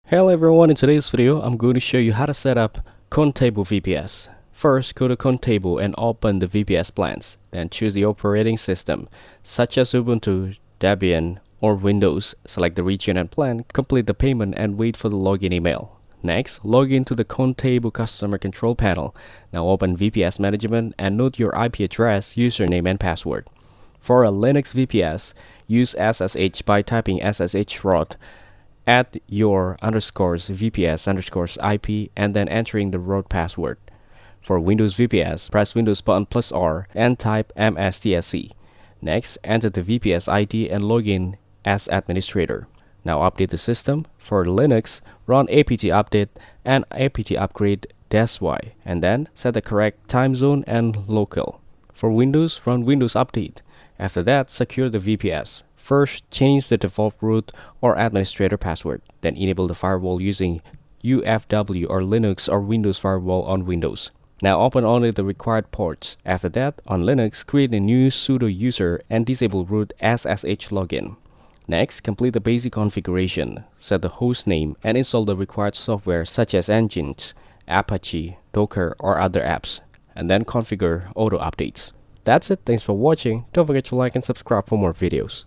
Hello everyone, in today's video, I'm going to show you how to set up Contabo VPS. First, go to Contabo and open the VPS plans. Then choose the operating system, such as Ubuntu, Debian, or Windows. Select the region and plan, complete the payment, and wait for the login email. Next, log into the Contabo customer control panel. Now open VPS management and note your IP address, username, and password. For a Linux VPS, use SSH by typing SSH root. Add your _VPS_IP and then entering the root password. For Windows VPS, press Windows button +R and type MSTSC. Next, enter the VPS ID and log in as administrator. Now update the system. For Linux, run apt update and apt upgrade -y and then set the correct time zone and local. For Windows, run Windows update. After that, secure the VPS. First, change the default root or administrator password, then enable the firewall using UFW or Linux or Windows firewall on Windows. Now open only the required ports. After that, on Linux, create a new sudo user and disable root SSH login. Next, complete the basic configuration, set the host name, and install the required software such as Nginx, Apache, Docker, or other apps, and then configure auto updates. That's it. Thanks for watching. Don't forget to like and subscribe for more videos.